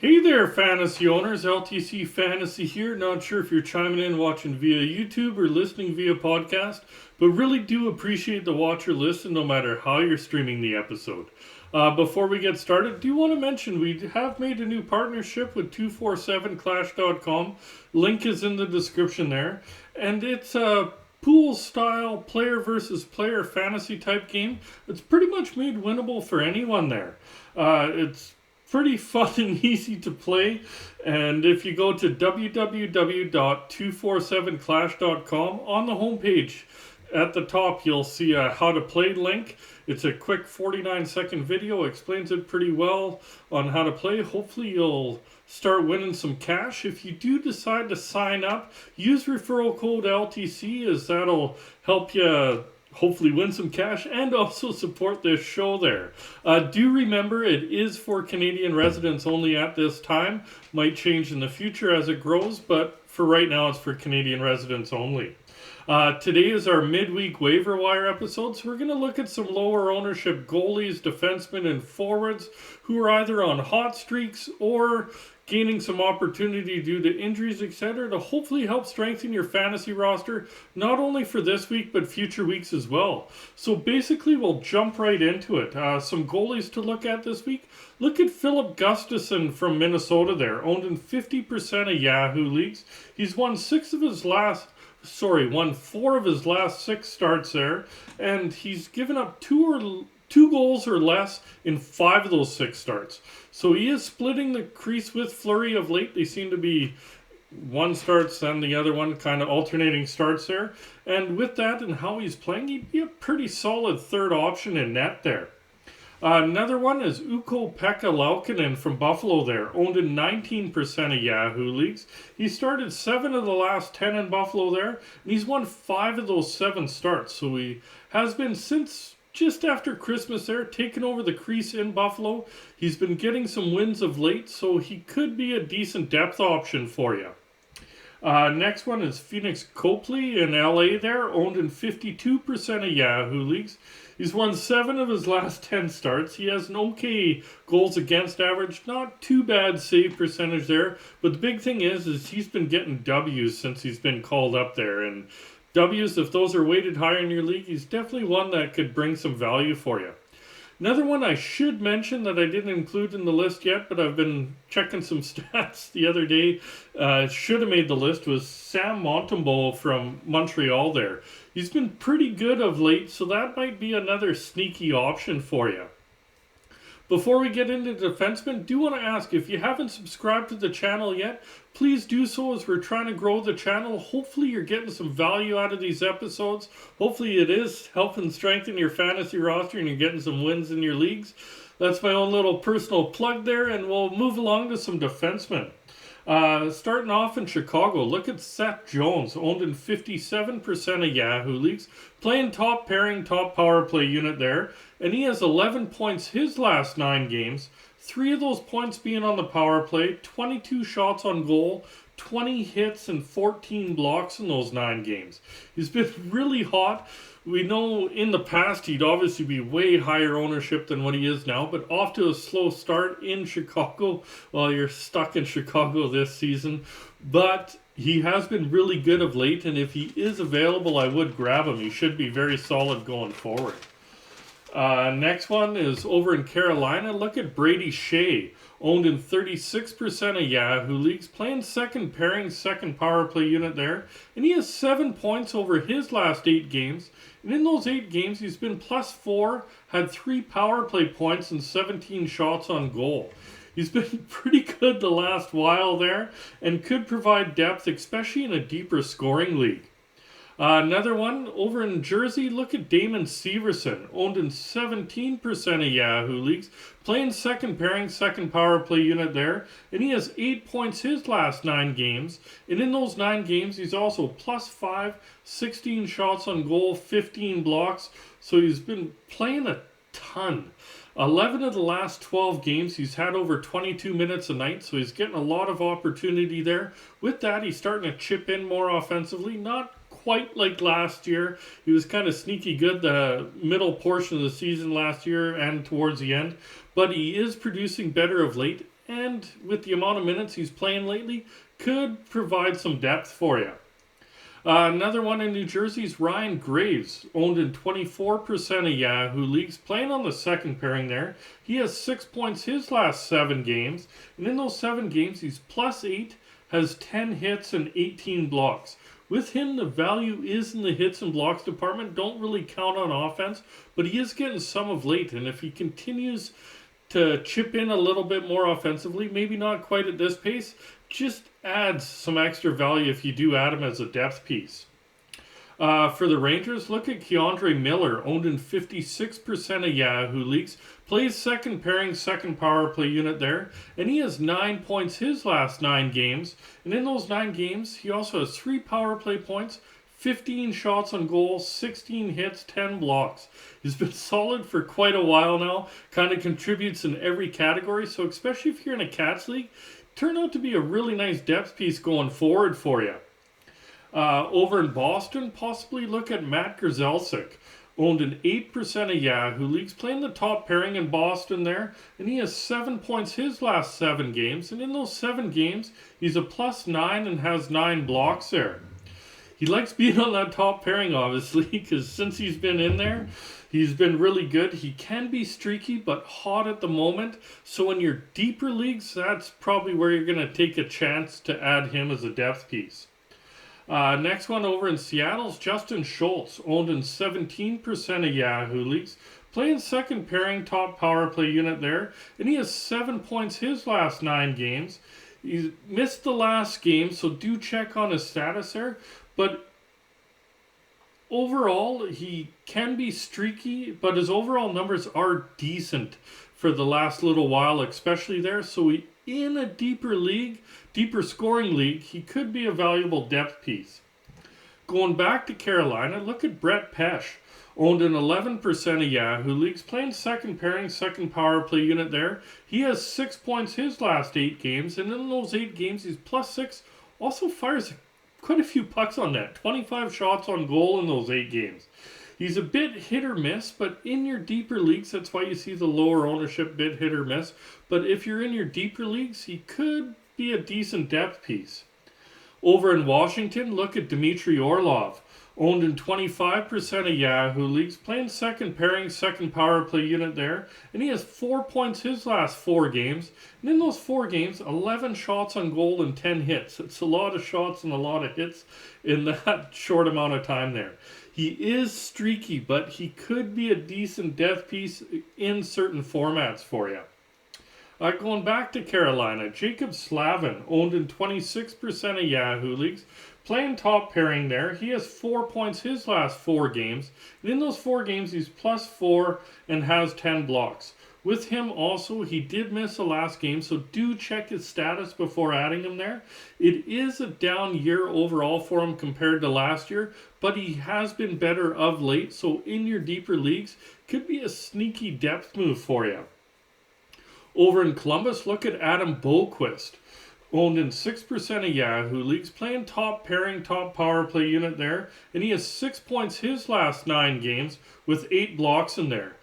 Hey there, fantasy owners. LTC Fantasy here. Not sure if you're chiming in watching via YouTube or listening via podcast, but really do appreciate the watch or listen no matter how you're streaming the episode. Before we get started, do want to mention we have made a new partnership with 247clash.com. Link is in the description there. And it's a pool style player versus player fantasy type game. It's pretty much made winnable for anyone there. It's pretty fun and easy to play, and if you go to www.247clash.com, on the homepage at the top you'll see a how to play link. It's a quick 49-second video, explains it pretty well on how to play. Hopefully you'll start winning some cash. If you do decide to sign up, use referral code LTC, as that'll help you hopefully win some cash and also support this show there. Do remember it is for Canadian residents only at this time. Might change in the future as it grows, but for right now it's for Canadian residents only. Today is our midweek waiver wire episode, so we're going to look at some lower ownership goalies, defensemen, and forwards who are either on hot streaks or gaining some opportunity due to injuries, etc., to hopefully help strengthen your fantasy roster, not only for this week, but future weeks as well. So basically, we'll jump right into it. Some goalies to look at this week. Look at Philip Gustafson from Minnesota there, owned in 50% of Yahoo leagues. He's won four of his last six starts there, and he's given up two goals or less in 5 of those 6 starts. So he is splitting the crease with Fleury of late. They seem to be one starts and the other one, kind of alternating starts there. And with that and how he's playing, he'd be a pretty solid third option in net there. Another one is Ukko-Pekka Laukkanen from Buffalo there, owned in 19% of Yahoo leagues. He started 7 of the last 10 in Buffalo there, and he's won 5 of those 7 starts. So he has been, since just after Christmas there, taking over the crease in Buffalo. He's been getting some wins of late, so he could be a decent depth option for you. Next one is Phoenix Copley in LA there, owned in 52% of Yahoo leagues. He's won 7 of his last 10 starts. He has an okay goals against average, not too bad save percentage there. But the big thing is he's been getting W's since he's been called up there. And W's, if those are weighted higher in your league, he's definitely one that could bring some value for you. Another one I should mention that I didn't include in the list yet, but I've been checking some stats the other day, should have made the list, was Sam Montembeault from Montreal there. He's been pretty good of late, so that might be another sneaky option for you. Before we get into defensemen, do want to ask, if you haven't subscribed to the channel yet, please do so, as we're trying to grow the channel. Hopefully you're getting some value out of these episodes. Hopefully it is helping strengthen your fantasy roster and you're getting some wins in your leagues. That's my own little personal plug there, and we'll move along to some defensemen. Starting off in Chicago, look at Seth Jones, owned in 57% of Yahoo leagues, playing top pairing, top power play unit there, and he has 11 points his last 9 games, 3 of those points being on the power play, 22 shots on goal, 20 hits, and 14 blocks in those 9 games. He's been really hot. We know in the past he'd obviously be way higher ownership than what he is now, but off to a slow start in Chicago. Well, you're stuck in Chicago this season, but he has been really good of late, and if he is available, I would grab him. He should be very solid going forward. Next one is over in Carolina. Look at Brady Shea, owned in 36% of Yahoo leagues, playing second pairing, second power play unit there, and he has 7 points over his last 8 games. And in those 8 games, he's been +4, had 3 power play points, and 17 shots on goal. He's been pretty good the last while there, and could provide depth, especially in a deeper scoring league. Another one over in Jersey, look at Damon Severson, owned in 17% of Yahoo leagues, playing second pairing, second power play unit there, and he has 8 points his last 9 games, and in those 9 games he's also +5, 16 shots on goal, 15 blocks, so he's been playing a ton. 11 of the last 12 games, he's had over 22 minutes a night, so he's getting a lot of opportunity there. With that, he's starting to chip in more offensively, not quite like last year. He was kind of sneaky good the middle portion of the season last year and towards the end, but he is producing better of late, and with the amount of minutes he's playing lately, could provide some depth for you. Another one in New Jersey is Ryan Graves, owned in 24% of Yahoo leagues, playing on the second pairing there. He has 6 points his last 7 games, and in those 7 games, he's +8, has 10 hits and 18 blocks. With him, the value is in the hits and blocks department. Don't really count on offense, but he is getting some of late, and if he continues to chip in a little bit more offensively, maybe not quite at this pace, just adds some extra value if you do add him as a depth piece. For the Rangers, look at Keandre Miller, owned in 56% of Yahoo leagues, plays second pairing, second power play unit there, and he has 9 points his last 9 games, and in those 9 games, he also has 3 power play points, 15 shots on goal, 16 hits, 10 blocks. He's been solid for quite a while now, kind of contributes in every category, so especially if you're in a Cats league, turn out to be a really nice depth piece going forward for you. Over in Boston, possibly look at Matt Grzelcyk, owned in 8% of Yahoo leagues, playing the top pairing in Boston there, and he has 7 points his last 7 games, and in those 7 games, he's a +9 and has 9 blocks there. He likes being on that top pairing, obviously, because since he's been in there, he's been really good. He can be streaky, but hot at the moment. So in your deeper leagues, that's probably where you're going to take a chance to add him as a depth piece. Next one over in Seattle's Justin Schultz, owned in 17% of Yahoo leagues, playing second pairing, top power play unit there, and he has 7 points his last 9 games. He's missed the last game, so do check on his status there. But overall, he can be streaky, but his overall numbers are decent for the last little while, especially there. So in a deeper league, deeper scoring league, he could be a valuable depth piece. Going back to Carolina, look at Brett Pesce, owned in 11% of Yahoo leagues, playing second pairing, second power play unit there. He has 6 points his last 8 games, and in those 8 games, he's +6, also fires quite a few pucks on net, 25 shots on goal in those 8 games. He's a bit hit or miss, but in your deeper leagues, that's why you see the lower ownership, bit hit or miss. But if you're in your deeper leagues, he could be a decent depth piece. Over in Washington, look at Dmitry Orlov, owned in 25% of Yahoo leagues, playing second pairing, second power play unit there, and he has 4 points his last 4 games, and in those 4 games, 11 shots on goal and 10 hits. It's a lot of shots and a lot of hits in that short amount of time there. He is streaky, but he could be a decent depth piece in certain formats for you. Going back to Carolina, Jacob Slavin, owned in 26% of Yahoo leagues, playing top pairing there. He has 4 points his last 4 games. And in those 4 games, he's +4 and has 10 blocks. With him also, he did miss the last game, so do check his status before adding him there. It is a down year overall for him compared to last year, but he has been better of late, so in your deeper leagues, could be a sneaky depth move for you. Over in Columbus, look at Adam Boquist, owned in 6% of Yahoo leagues, playing top pairing, top power play unit there, and he has 6 points his last 9 games with 8 blocks in there.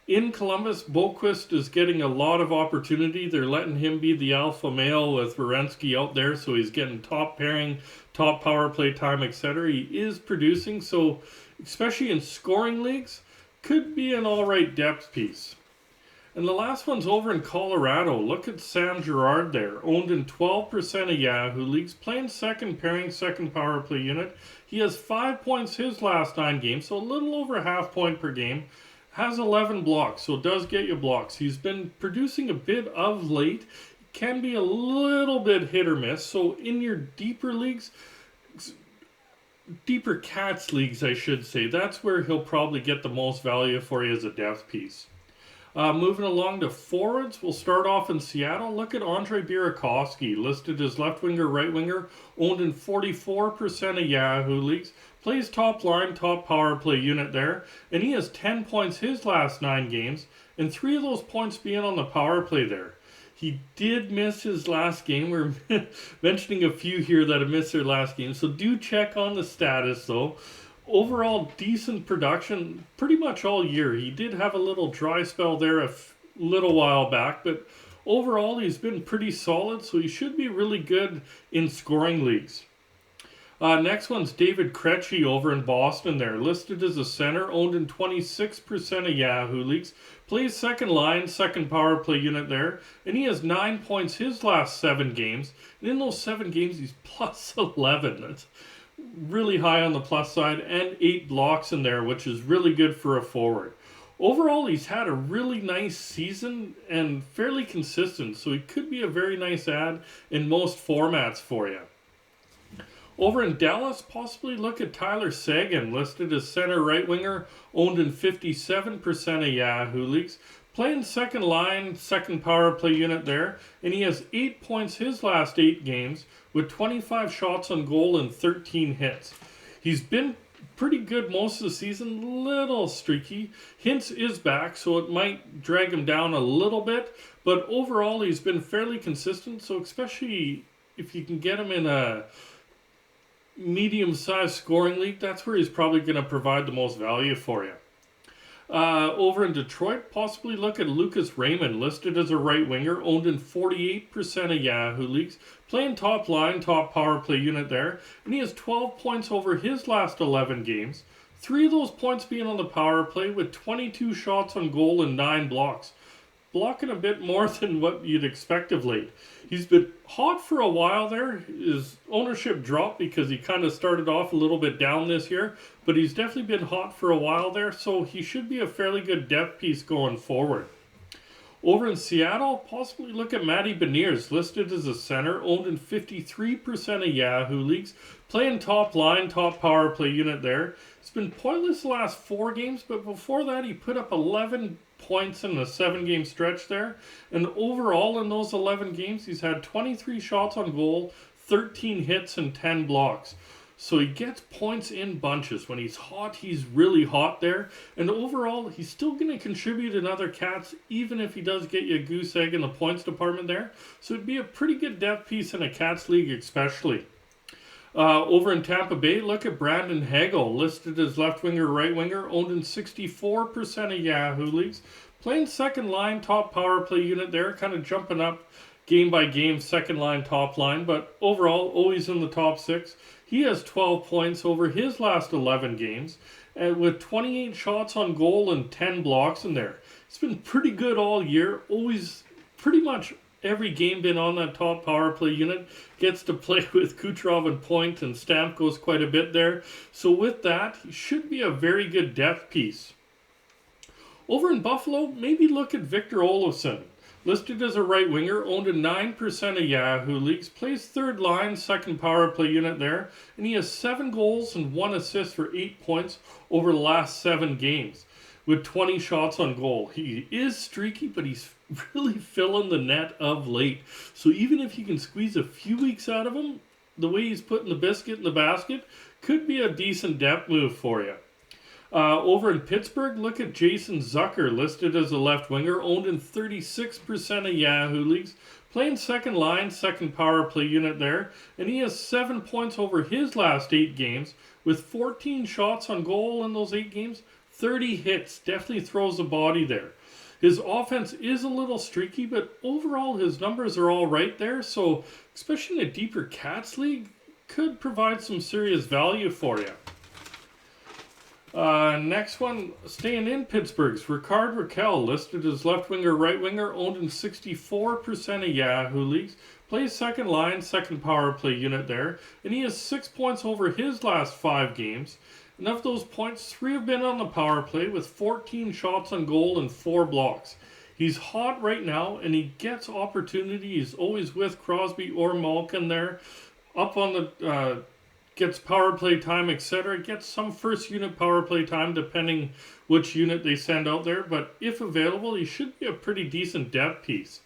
In Columbus, Boquist is getting a lot of opportunity. They're letting him be the alpha male with Werenski out there, so he's getting top pairing, top power play time, etc. He is producing, so especially in scoring leagues, could be an alright depth piece. And the last one's over in Colorado. Look at Sam Girard there, owned in 12% of Yahoo leagues, playing second pairing, second power play unit. He has 5 points his last 9 games, so a little over half point per game. Has 11 blocks, so does get you blocks. He's been producing a bit of late. Can be a little bit hit or miss. So in your deeper leagues, deeper Cats leagues, I should say, that's where he'll probably get the most value for you as a depth piece. Moving along to forwards, we'll start off in Seattle. Look at Andre Burakovsky, listed as left winger, right winger, owned in 44% of Yahoo leagues. Plays top line, top power play unit there, and he has 10 points his last 9 games, and 3 of those points being on the power play there. He did miss his last game. We're mentioning a few here that have missed their last game, so do check on the status though. Overall, decent production pretty much all year. He did have a little dry spell there a little while back, but Overall, he's been pretty solid, so he should be really good in scoring leagues. Next one's David Krejci over in Boston there. Listed as a center, owned in 26% of Yahoo leagues. Plays second line, second power play unit there. And he has 9 points his last 7 games. And in those 7 games, he's plus 11. That's really high on the plus side. And 8 blocks in there, which is really good for a forward. Overall, he's had a really nice season and fairly consistent. So he could be a very nice add in most formats for you. Over in Dallas, possibly look at Tyler Seguin, listed as center right winger, owned in 57% of Yahoo leagues. Playing second line, second power play unit there, and he has 8 points his last 8 games with 25 shots on goal and 13 hits. He's been pretty good most of the season, little streaky. Hintz is back, so it might drag him down a little bit, but overall he's been fairly consistent, so especially if you can get him in a medium-sized scoring league, that's where he's probably going to provide the most value for you. Over in Detroit, possibly look at Lucas Raymond, listed as a right winger, owned in 48% of Yahoo leagues, playing top line, top power play unit there, and he has 12 points over his last 11 games, 3 of those points being on the power play with 22 shots on goal and 9 blocks. Blocking a bit more than what you'd expect of late. He's been hot for a while there. His ownership dropped because he kind of started off a little bit down this year, but he's definitely been hot for a while there, so he should be a fairly good depth piece going forward. Over in Seattle, possibly look at Matty Beniers, listed as a center, owned in 53% of Yahoo leagues, playing top line, top power play unit there. It's been pointless the last 4 games, but before that he put up 11 points in the 7-game stretch there. And overall in those 11 games, he's had 23 shots on goal, 13 hits, and 10 blocks. So he gets points in bunches. When he's hot, he's really hot there. And overall, he's still going to contribute in other cats, even if he does get you a goose egg in the points department there. So it'd be a pretty good depth piece in a cats league especially. Over in Tampa Bay, look at Brandon Hagel, listed as left winger, right winger, owned in 64% of Yahoo leagues. Playing second line, top power play unit there, kind of jumping up game by game, second line, top line, but overall, always in the top 6. He has 12 points over his last 11 games, and with 28 shots on goal and 10 blocks in there. It's been pretty good all year, always pretty much every game been on that top power play unit. Gets to play with Kucherov and Point, and Stamkos quite a bit there. So with that, he should be a very good depth piece. Over in Buffalo, maybe look at Victor Olofsson. Listed as a right winger, owned in 9% of Yahoo leagues, plays third line, second power play unit there, and he has 7 goals and 1 assist for 8 points over the last 7 games, with 20 shots on goal. He is streaky, but he's really filling the net of late. So even if you can squeeze a few weeks out of him, the way he's putting the biscuit in the basket could be a decent depth move for you. Over in Pittsburgh, look at Jason Zucker, listed as a left winger, owned in 36% of Yahoo leagues, playing second line, second power play unit there, and he has 7 points over his last 8 games, with 14 shots on goal in those 8 games, 30 hits. Definitely throws the body there. His offense is a little streaky, but overall his numbers are all right there, so especially in a deeper cats league, could provide some serious value for you. Next one, staying in Pittsburgh's, Ricard Raquel, listed as left winger, right winger, owned in 64% of Yahoo leagues, plays second line, second power play unit there, and he has 6 points over his last 5 games. And of those points, 3 have been on the power play with 14 shots on goal and 4 blocks. He's hot right now, and he gets opportunity. He's always with Crosby or Malkin there, up on the gets power play time, etc. Gets some first unit power play time depending which unit they send out there. But if available, he should be a pretty decent depth piece.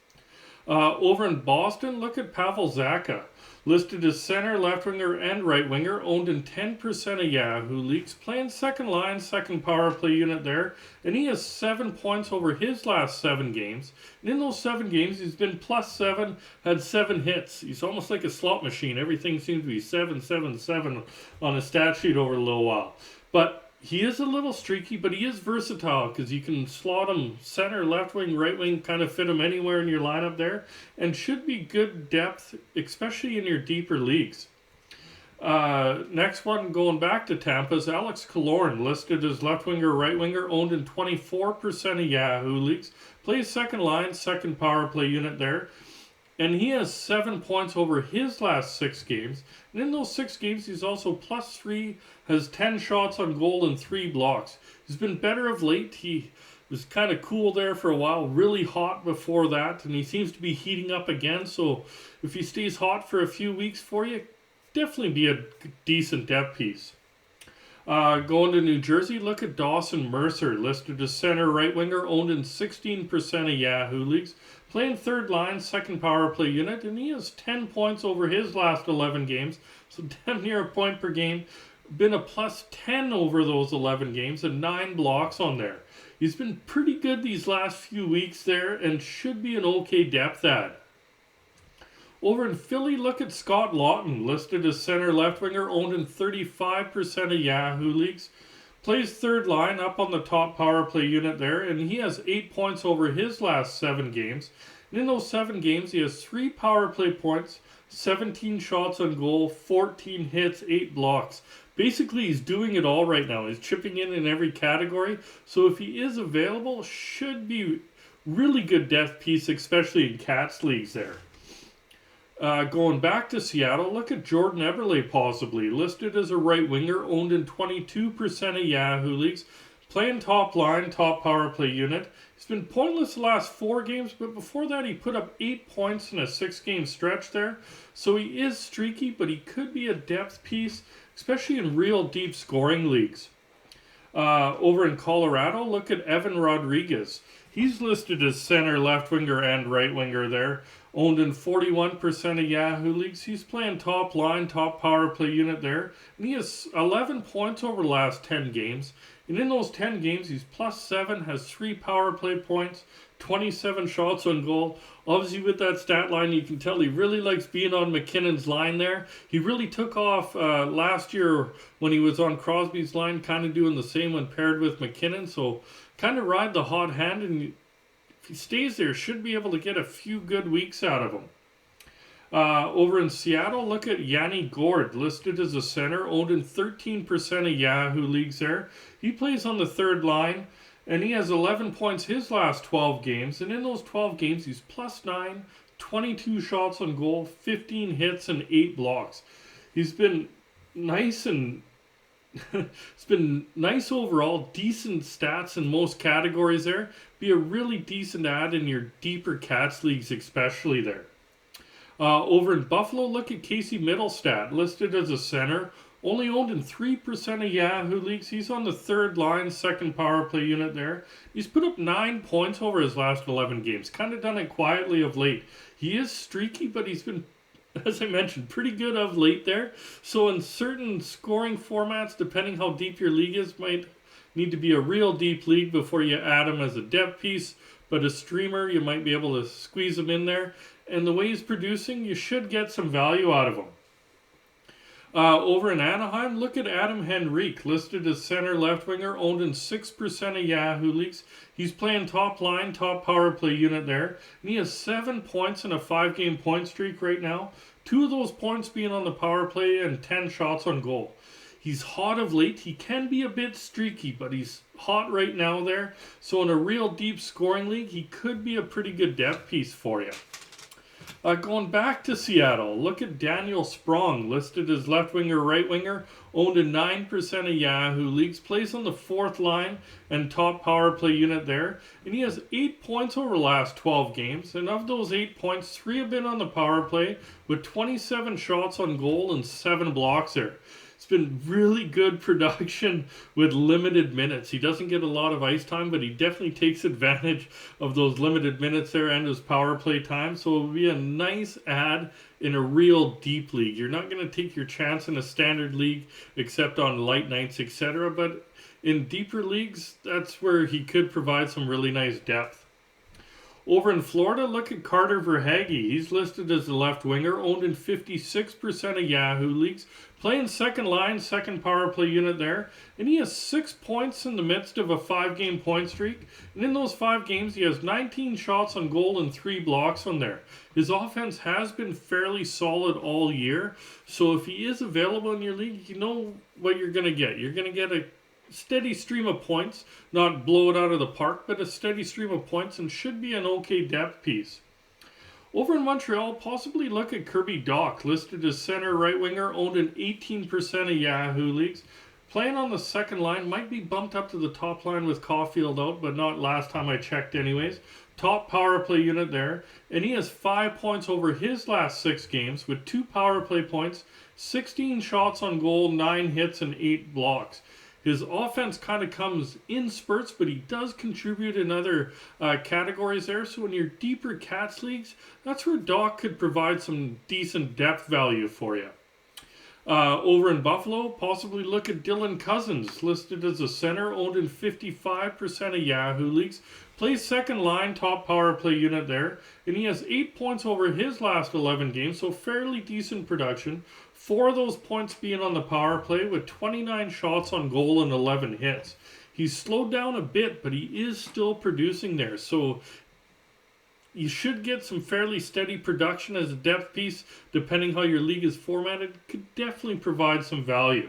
Over in Boston, look at Pavel Zacha. Listed as center, left winger, and right winger, owned in 10% of Yahoo leagues, playing second line, second power play unit there, and he has 7 points over his last 7 games. And in those 7 games, he's been +7, had 7 hits. He's almost like a slot machine. Everything seems to be 7, 7, 7 on his stat sheet over a little while. But He is a little streaky, but he is versatile because you can slot him center, left wing, right wing, kind of fit him anywhere in your lineup there, and should be good depth, especially in your deeper leagues. Next one, going back to Tampa, is Alex Killorn, listed as left winger, right winger, owned in 24% of Yahoo leagues. Plays second line, second power play unit there. And he has 7 points over his last 6 games. And in those 6 games, he's also +3, has 10 shots on goal and 3 blocks. He's been better of late. He was kind of cool there for a while, really hot before that, and he seems to be heating up again. So if he stays hot for a few weeks for you, definitely be a decent depth piece. Going to New Jersey, look at Dawson Mercer, listed as center right winger, owned in 16% of Yahoo leagues. Playing third line, second power play unit, and he has 10 points over his last 11 games, so damn near a point per game. Been a +10 over those 11 games and 9 blocks on there. He's been pretty good these last few weeks there and should be an okay depth add. Over in Philly, look at Scott Lawton, listed as center left winger, owned in 35% of Yahoo leagues. Plays third line up on the top power play unit there, and he has 8 points over his last 7 games. And in those 7 games, he has 3 power play points, 17 shots on goal, 14 hits, 8 blocks. Basically, he's doing it all right now. He's chipping in every category. So if he is available, should be really good depth piece, especially in Cats leagues there. Going back to Seattle, look at Jordan Eberle possibly, listed as a right winger, owned in 22% of Yahoo leagues, playing top line, top power play unit. He's been pointless the last 4 games, but before that he put up 8 points in a 6-game stretch there. So he is streaky, but he could be a depth piece, especially in real deep scoring leagues. Over in Colorado, look at Evan Rodriguez. He's listed as center, left winger, and right winger there. Owned in 41% of Yahoo leagues. He's playing top line, top power play unit there. And he has 11 points over the last 10 games. And in those 10 games, he's +7, has 3 power play points, 27 shots on goal. Obviously, with that stat line, you can tell he really likes being on McKinnon's line there. He really took off last year when he was on Crosby's line, kind of doing the same when paired with McKinnon. So kind of ride the hot hand, and if he stays there, should be able to get a few good weeks out of him. Over in Seattle, look at Yanni Gourde, listed as a center, owned in 13% of Yahoo leagues there. He plays on the third line, and he has 11 points his last 12 games. And in those 12 games, he's +9, 22 shots on goal, 15 hits, and 8 blocks. He's been nice and it's been nice overall, decent stats in most categories there. Be a really decent add in your deeper Cats leagues, especially there. Over in Buffalo, look at Casey Middlestat, listed as a center, only owned in 3% of Yahoo leagues. He's on the third line, second power play unit there. He's put up 9 points over his last 11 games. Kind of done it quietly of late. He is streaky, but he's been, as I mentioned, pretty good of late there. So in certain scoring formats, depending how deep your league is, might need to be a real deep league before you add him as a depth piece. But a streamer, you might be able to squeeze him in there. And the way he's producing, you should get some value out of him. Over in Anaheim, look at Adam Henrique, listed as center left winger, owned in 6% of Yahoo leagues. He's playing top line, top power play unit there. And he has 7 points in a 5-game point streak right now. 2 of those points being on the power play and 10 shots on goal. He's hot of late. He can be a bit streaky, but he's hot right now there. So in a real deep scoring league, he could be a pretty good depth piece for you. Going back to Seattle, look at Daniel Sprong, listed as left winger, right winger, owned in 9% of Yahoo leagues, plays on the fourth line and top power play unit there, and he has 8 points over the last 12 games, and of those 8 points, 3 have been on the power play with 27 shots on goal and 7 blocks there. It's been really good production with limited minutes. He doesn't get a lot of ice time, but he definitely takes advantage of those limited minutes there and his power play time. So it will be a nice add in a real deep league. You're not going to take your chance in a standard league except on light nights, etc. But in deeper leagues, that's where he could provide some really nice depth. Over in Florida, look at Carter Verhaeghe. He's listed as the left winger, owned in 56% of Yahoo leagues, playing second line, second power play unit there, and he has 6 points in the midst of a 5-game point streak. And in those 5 games, he has 19 shots on goal and 3 blocks on there. His offense has been fairly solid all year, so if he is available in your league, you know what you're going to get. You're going to get a steady stream of points, not blow it out of the park, but a steady stream of points, and should be an okay depth piece. Over in Montreal, possibly look at Kirby Dach, listed as center right winger, owned in 18% of Yahoo leagues. Playing on the second line, might be bumped up to the top line with Caulfield out, but not last time I checked anyways. Top power play unit there, and he has 5 points over his last 6 games with 2 power play points, 16 shots on goal, 9 hits, and 8 blocks. His offense kind of comes in spurts, but he does contribute in other categories there. So in your deeper Cats leagues, that's where Doc could provide some decent depth value for you. Over in Buffalo, possibly look at Dylan Cousins, listed as a center, owned in 55% of Yahoo leagues. Plays second line, top power play unit there, and he has 8 points over his last 11 games, so fairly decent production. 4 of those points being on the power play with 29 shots on goal and 11 hits. He's slowed down a bit, but he is still producing there, so you should get some fairly steady production as a depth piece, depending how your league is formatted. Could definitely provide some value.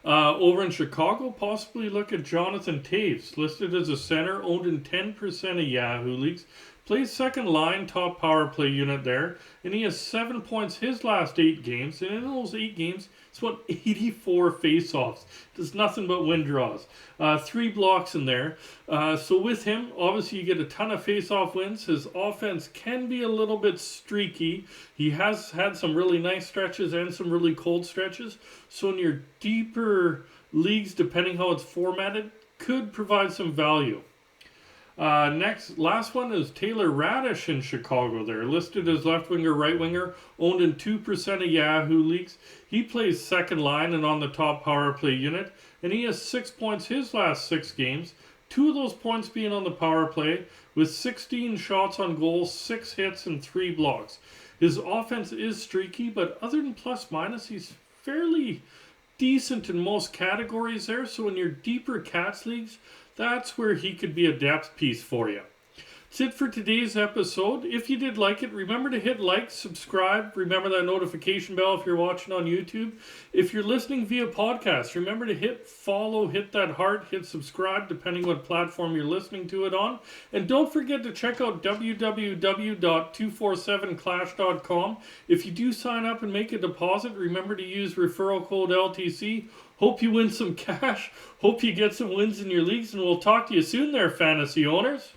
Over in Chicago, possibly look at Jonathan Toews, listed as a center, owned in 10% of Yahoo leagues. Plays second line, top power play unit there, and he has 7 points his last 8 games, and in those 8 games, it's won 84 face-offs. Does nothing but win draws. 3 blocks in there. So with him, obviously you get a ton of face-off wins. His offense can be a little bit streaky. He has had some really nice stretches and some really cold stretches. So in your deeper leagues, depending how it's formatted, could provide some value. Last one is Taylor Radish in Chicago there, listed as left winger, right winger, owned in 2% of Yahoo leagues. He plays second line and on the top power play unit, and he has 6 points his last 6 games, 2 of those points being on the power play, with 16 shots on goal, 6 hits, and 3 blocks. His offense is streaky, but other than plus minus, he's fairly decent in most categories there, so in your deeper Cats leagues, that's where he could be a depth piece for you. That's it for today's episode. If you did like it, remember to hit like, subscribe. Remember that notification bell if you're watching on YouTube. If you're listening via podcast, remember to hit follow, hit that heart, hit subscribe, depending what platform you're listening to it on. And don't forget to check out www.247clash.com. If you do sign up and make a deposit, remember to use referral code LTC. Hope you win some cash. Hope you get some wins in your leagues, and we'll talk to you soon there, fantasy owners.